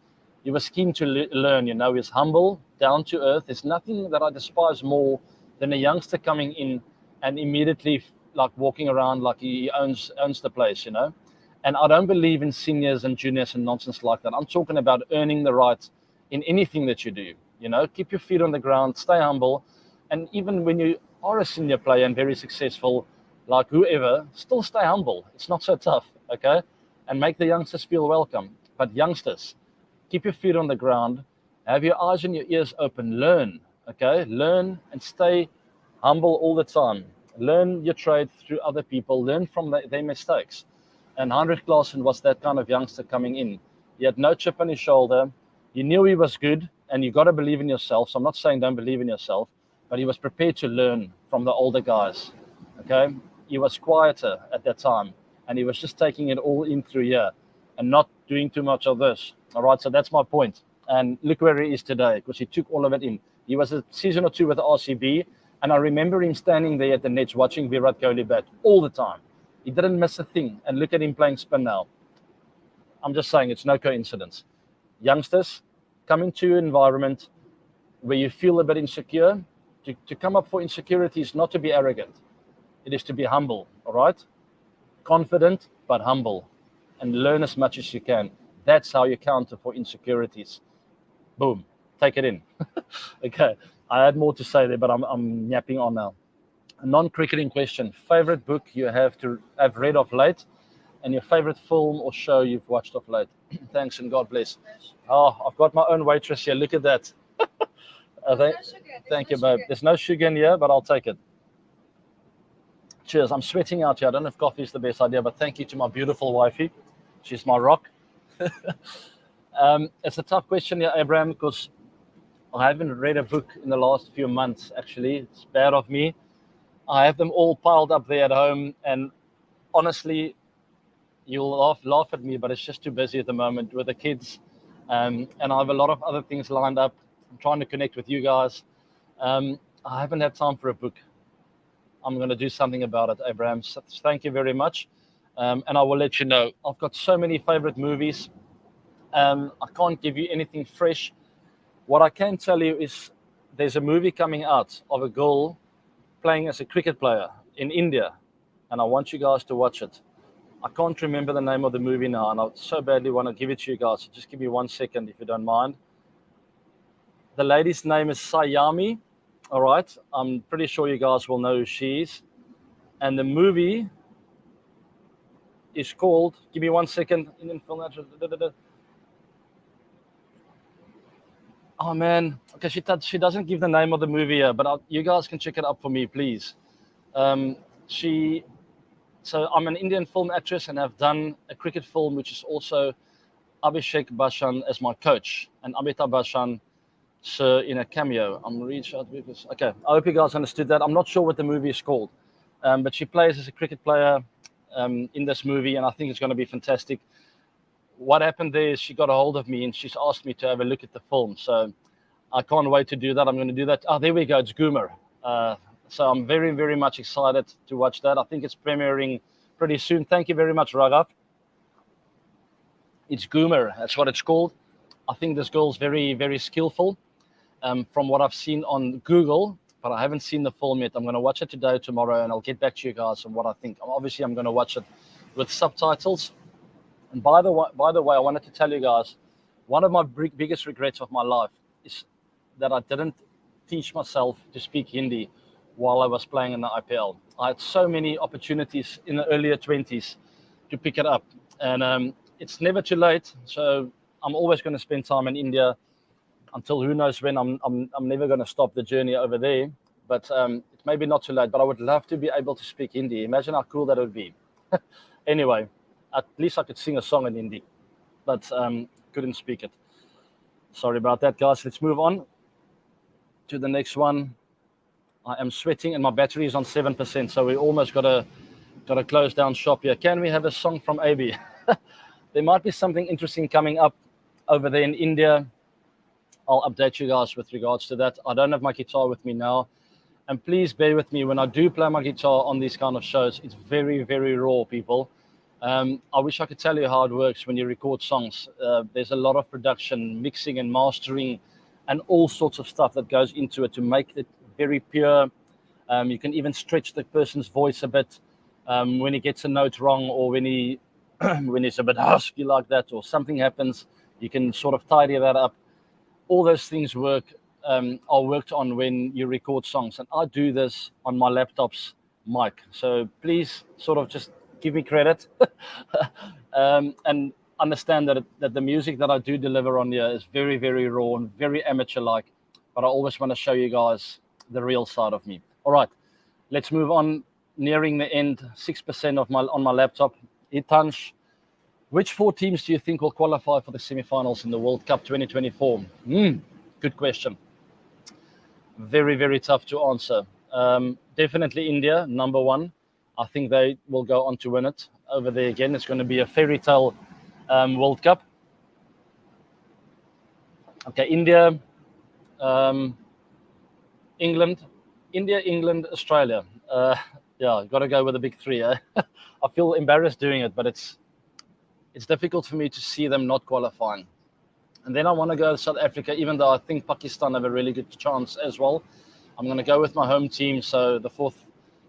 He was keen to learn, he's humble, down to earth. There's nothing that I despise more than a youngster coming in and immediately like walking around like he owns the place, And I don't believe in seniors and juniors and nonsense like that. I'm talking about earning the right in anything that you do, Keep your feet on the ground, stay humble. And even when you are a senior player and very successful, like whoever, still stay humble. It's not so tough, okay? And make the youngsters feel welcome. But youngsters, keep your feet on the ground, have your eyes and your ears open, learn, okay? Learn and stay humble all the time. Learn your trade through other people, learn from their mistakes. And Heinrich Klaasen was that kind of youngster coming in. He had no chip on his shoulder. You knew he was good, and you got to believe in yourself. So I'm not saying don't believe in yourself, but he was prepared to learn from the older guys, okay? He was quieter at that time, and he was just taking it all in through here and not doing too much of this. All right, so that's my point. And look where he is today, because he took all of it in. He was a season or two with the RCB, and I remember him standing there at the nets watching Virat Kohli bat all the time. He didn't miss a thing, and look at him playing spin now. I'm just saying it's no coincidence. Youngsters, come into an environment where you feel a bit insecure. To come up for insecurity is not to be arrogant. It is to be humble, all right? Confident, but humble. And learn as much as you can. That's how you counter for insecurities. Boom, take it in. Okay, I had more to say there, but I'm yapping on now. A non-cricketing question. Favorite book you have read of late, and your favorite film or show you've watched of late? Thanks and God bless. Oh, I've got my own waitress here. Look at that. Thank you, babe. There's no sugar in here, but I'll take it. Cheers. I'm sweating out here. I don't know if coffee is the best idea, but thank you to my beautiful wifey. She's my rock. It's a tough question here, Abraham, because I haven't read a book in the last few months, actually. It's bad of me. I have them all piled up there at home, and honestly, you'll laugh at me, but it's just too busy at the moment with the kids. And I have a lot of other things lined up. I'm trying to connect with you guys. I haven't had time for a book. I'm going to do something about it, Abraham. So thank you very much. And I will let you know. I've got so many favorite movies. I can't give you anything fresh. What I can tell you is there's a movie coming out of a girl playing as a cricket player in India. And I want you guys to watch it. I can't remember the name of the movie now, and I so badly want to give it to you guys. So just give me 1 second if you don't mind. The lady's name is Sayami. All right. I'm pretty sure you guys will know who she is. And the movie is called, give me 1 second. Oh, man. Okay, she doesn't give the name of the movie here, but you guys can check it up for me, please. So I'm an Indian film actress, and I've done a cricket film, which is also Abhishek Bachchan as my coach, and Amitabh Bachchan sir in a cameo. I'm reach out because okay. I hope you guys understood that. I'm not sure what the movie is called, but she plays as a cricket player in this movie, and I think it's going to be fantastic. what happened there is she got a hold of me and she's asked me to have a look at the film. So I can't wait to do that. I'm going to do that. Oh, there we go. It's Goomer. So I'm very, very much excited to watch that. I think it's premiering pretty soon. Thank you very much, Raghav. It's Goomer. That's what it's called. I think this girl's very, very skillful from what I've seen on Google, but I haven't seen the film yet. I'm going to watch it today, tomorrow, and I'll get back to you guys on what I think. Obviously, I'm going to watch it with subtitles. And by the way, I wanted to tell you guys, one of my biggest regrets of my life is that I didn't teach myself to speak Hindi while I was playing in the IPL. I had so many opportunities in the earlier 20s to pick it up. And it's never too late. So I'm always going to spend time in India until who knows when. I'm never going to stop the journey over there. But it's maybe not too late. But I would love to be able to speak Hindi. Imagine how cool that would be. Anyway, at least I could sing a song in Hindi. But couldn't speak it. Sorry about that, guys. Let's move on to the next one. I am sweating and my battery is on 7%, so we almost got to close down shop here. Can we have a song from AB? There might be something interesting coming up over there in India. I'll update you guys with regards to that. I don't have my guitar with me now, and please bear with me when I do play my guitar on these kind of shows. It's very, very raw, people. I wish I could tell you how it works when you record songs. There's a lot of production, mixing and mastering, and all sorts of stuff that goes into it to make it very pure. You can even stretch the person's voice a bit when he gets a note wrong, or when he's a bit husky like that, or something happens. You can sort of tidy that up. All those things are worked on when you record songs, and I do this on my laptop's mic. So please sort of just give me credit and understand that the music that I do deliver on here is very, very raw and very amateur-like, but I always want to show you guys the real side of me. All right, let's move on. Nearing the end, 6% on my laptop. Itansh, which 4 teams do you think will qualify for the semi-finals in the World Cup 2024? Good question. Very, very tough to answer. Definitely India, number 1. I think they will go on to win it over there again. It's going to be a fairy tale World Cup. Okay, India, England, Australia. Yeah, got to go with the big 3. I feel embarrassed doing it, but it's difficult for me to see them not qualifying. And then I want to go to South Africa, even though I think Pakistan have a really good chance as well. I'm going to go with my home team, so the 4th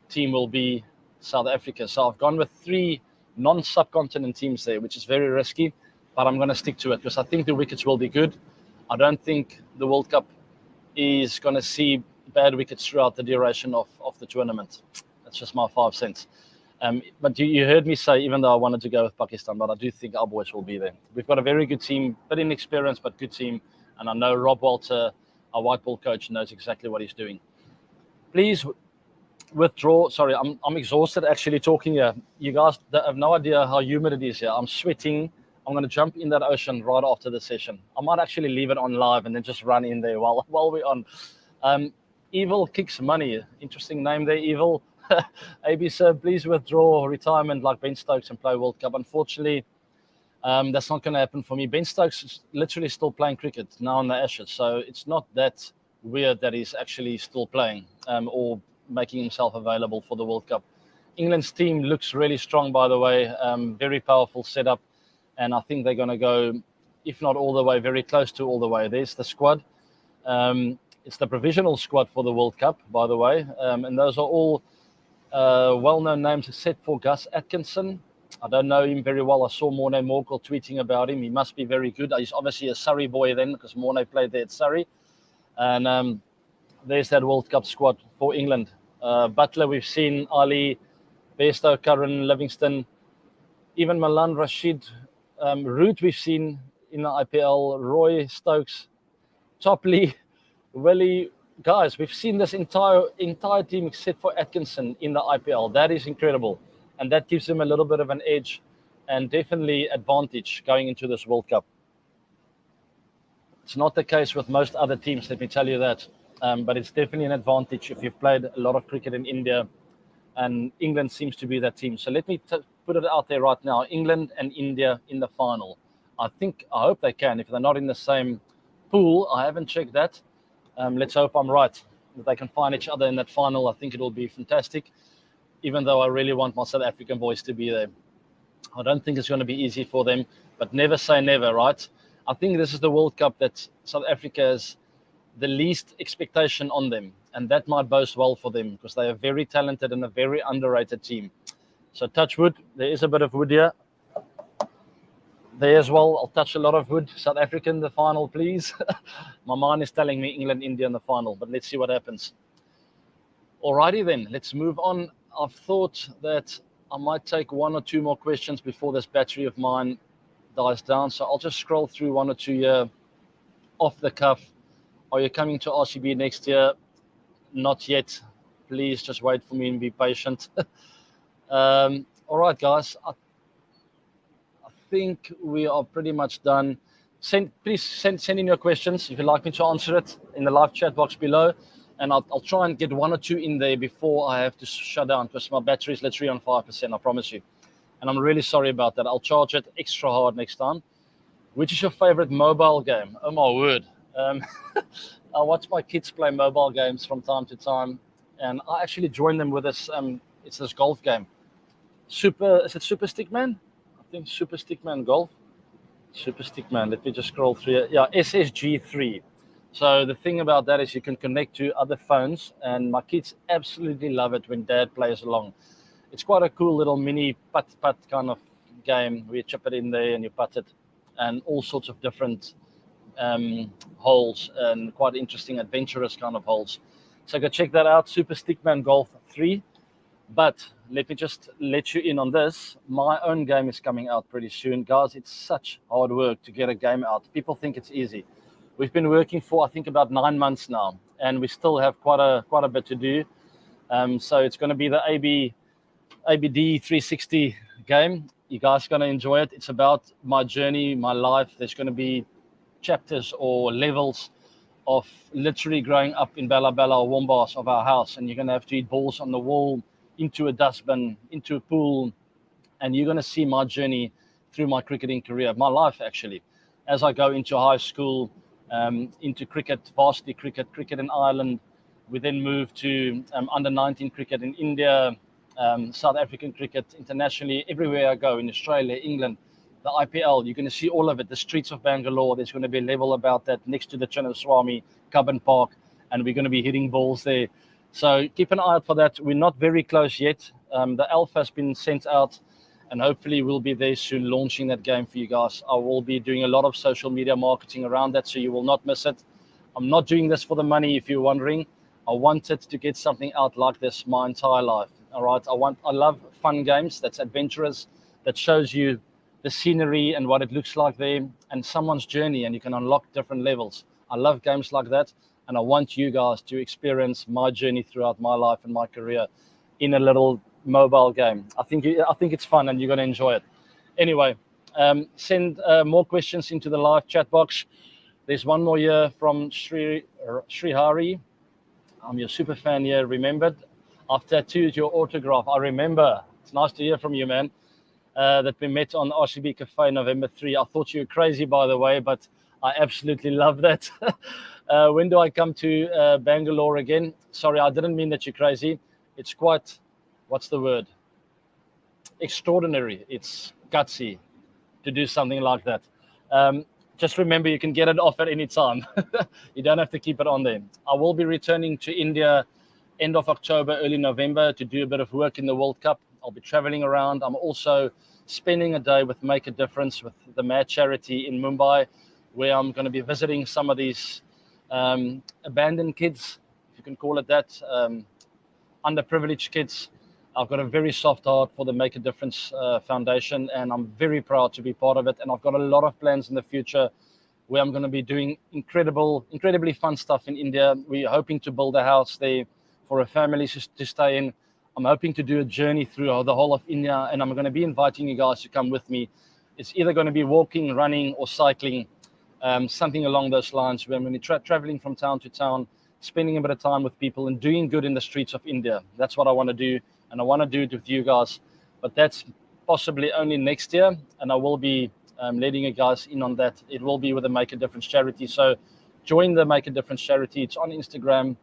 team will be South Africa. So I've gone with 3 non-subcontinent teams there, which is very risky, but I'm going to stick to it because I think the wickets will be good. I don't think the World Cup is going to see bad wickets throughout the duration of the tournament. That's just my 5 cents. But you heard me say, even though I wanted to go with Pakistan, but I do think our boys will be there. We've got a very good team, bit inexperienced, but good team. And I know Rob Walter, our white ball coach, knows exactly what he's doing. Please withdraw. Sorry, I'm exhausted actually talking here. You guys have no idea how humid it is here. I'm sweating. I'm going to jump in that ocean right after the session. I might actually leave it on live and then just run in there while we're on. Evil Kicks Money. Interesting name there, Evil. AB, sir, please withdraw retirement like Ben Stokes and play World Cup. Unfortunately, that's not going to happen for me. Ben Stokes is literally still playing cricket now in the Ashes, so it's not that weird that he's actually still playing or making himself available for the World Cup. England's team looks really strong, by the way. Very powerful setup, and I think they're going to go, if not all the way, very close to all the way. There's the squad. It's the provisional squad for the World Cup, by the way, and those are all well-known names except for Gus Atkinson. I don't know him very well. I saw Morne Morkel tweeting about him. He must be very good. He's obviously a Surrey boy then, because Morne played there at Surrey. And there's that World Cup squad for England. Butler, we've seen Ali, Bairstow, Curran, Livingston, even Milan Rashid. Root, we've seen in the IPL. Roy, Stokes, Topley, Willie. Guys, we've seen this entire team except for Atkinson in the IPL. That is incredible. And that gives them a little bit of an edge and definitely advantage going into this World Cup. It's not the case with most other teams, let me tell you that. But it's definitely an advantage if you've played a lot of cricket in India. And England seems to be that team. So let me put it out there right now. England and India in the final. I hope they can. If they're not in the same pool, I haven't checked that. Let's hope I'm right, that they can find each other in that final. I think it will be fantastic, even though I really want my South African boys to be there. I don't think it's going to be easy for them, but never say never, right? I think this is the World Cup that South Africa has the least expectation on them, and that might boast well for them because they are very talented and a very underrated team. So touch wood, there is a bit of wood here. There as well, I'll touch a lot of wood. South Africa in the final, please. My mind is telling me England, India in the final, but let's see what happens. Alrighty then, let's move on. I've thought that I might take one or two more questions before this battery of mine dies down. So I'll just scroll through one or two here off the cuff. Are you coming to RCB next year? Not yet. Please just wait for me and be patient. All right, guys. I think we are pretty much done. Please send in your questions if you'd like me to answer it in the live chat box below. And I'll try and get one or two in there before I have to shut down because my battery is literally on 5%, I promise you. And I'm really sorry about that. I'll charge it extra hard next time. Which is your favorite mobile game? Oh, my word. I watch my kids play mobile games from time to time. And I actually join them with this. It's this golf game. Is it Super Stickman? I think Super Stickman Golf. Super Stickman. Let me just scroll through it. Yeah, SSG3. So the thing about that is you can connect to other phones, and my kids absolutely love it when Dad plays along. It's quite a cool little mini putt kind of game where you chip it in there and you putt it, and all sorts of different holes and quite interesting, adventurous kind of holes. So go check that out, Super Stickman Golf 3. But let me just let you in on this. My own game is coming out pretty soon. Guys, it's such hard work to get a game out. People think it's easy. We've been working for, I think, about 9 months now, and we still have quite a bit to do. So it's going to be the ABD 360 game. You guys are going to enjoy it. It's about my journey, my life. There's going to be chapters or levels of literally growing up in Bella Bella or Wombas of our house, and you're going to have to eat balls on the wall, into a dustbin, into a pool, and you're going to see my journey through my cricketing career, my life actually, as I go into high school, into cricket, varsity cricket in Ireland. We then moved to under 19 cricket in India, South African cricket internationally, everywhere I go, in Australia, England, the IPL. You're going to see all of it. The streets of Bangalore, there's going to be a level about that next to the Chinnaswamy Cubbon Park, and we're going to be hitting balls there. So keep an eye out for that. We're not very close yet. The alpha has been sent out, and hopefully we'll be there soon launching that game for you guys. I will be doing a lot of social media marketing around that, so you will not miss it. I'm not doing this for the money, if you're wondering. I wanted to get something out like this my entire life. All right. I love fun games that's adventurous, that shows you the scenery and what it looks like there and someone's journey, and you can unlock different levels. I love games like that, and I want you guys to experience my journey throughout my life and my career in a little mobile game. I think it's fun and you're going to enjoy it. Anyway, send more questions into the live chat box. There's one more here from Srihari. I'm your super fan here, remembered. I've tattooed your autograph. I remember. It's nice to hear from you, man. That we met on RCB Cafe November 3. I thought you were crazy, by the way, but I absolutely love that. When do I come to Bangalore again? Sorry, I didn't mean that you're crazy. It's quite, what's the word? Extraordinary. It's gutsy to do something like that. Just remember, you can get it off at any time. You don't have to keep it on there. I will be returning to India end of October, early November to do a bit of work in the World Cup. I'll be traveling around. I'm also spending a day with Make a Difference with the Mad Charity in Mumbai, where I'm going to be visiting some of these abandoned kids, if you can call it that, underprivileged kids. I've got a very soft heart for the Make a Difference Foundation, and I'm very proud to be part of it. And I've got a lot of plans in the future where I'm going to be doing incredibly fun stuff in India. We're hoping to build a house there for a family to stay in. I'm hoping to do a journey through the whole of India, and I'm going to be inviting you guys to come with me. It's either going to be walking, running, or cycling, something along those lines, where I'm going to be traveling from town to town, spending a bit of time with people and doing good in the streets of India. That's what I want to do, and I want to do it with you guys. But that's possibly only next year, and I will be letting you guys in on that. It will be with the Make a Difference charity. So join the Make a Difference charity. It's on Instagram.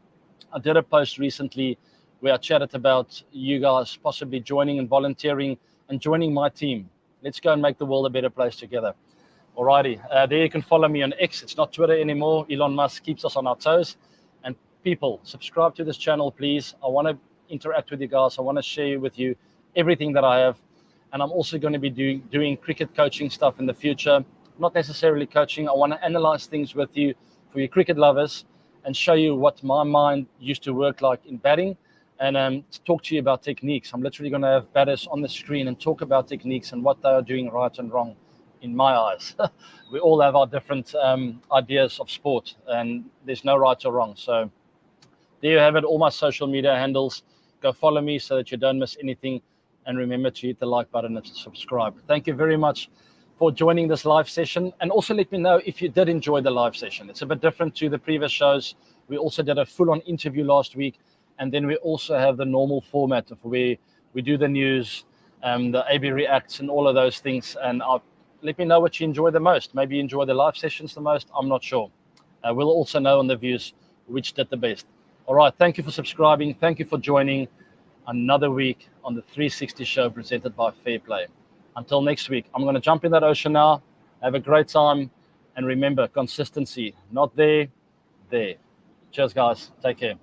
I did a post recently where I chatted about you guys possibly joining and volunteering and joining my team. Let's go and make the world a better place together. Alrighty, there you can follow me on X. It's not Twitter anymore. Elon Musk keeps us on our toes. And people, subscribe to this channel, please. I want to interact with you guys. I want to share with you everything that I have. And I'm also going to be doing cricket coaching stuff in the future. Not necessarily coaching. I want to analyze things with you for you cricket lovers and show you what my mind used to work like in batting, and talk to you about techniques. I'm literally going to have batters on the screen and talk about techniques and what they are doing right and wrong in my eyes. We all have our different ideas of sport, and there's no right or wrong. So there you have it, all my social media handles. Go follow me so that you don't miss anything. And remember to hit the like button and subscribe. Thank you very much for joining this live session. And also let me know if you did enjoy the live session. It's a bit different to the previous shows. We also did a full-on interview last week. And then we also have the normal format of where we do the news, the AB Reacts and all of those things. And let me know what you enjoy the most. Maybe you enjoy the live sessions the most. I'm not sure. We'll also know on the views which did the best. All right. Thank you for subscribing. Thank you for joining another week on the 360 show presented by Fairplay. Until next week, I'm going to jump in that ocean now. Have a great time. And remember, consistency. Not there. Cheers, guys. Take care.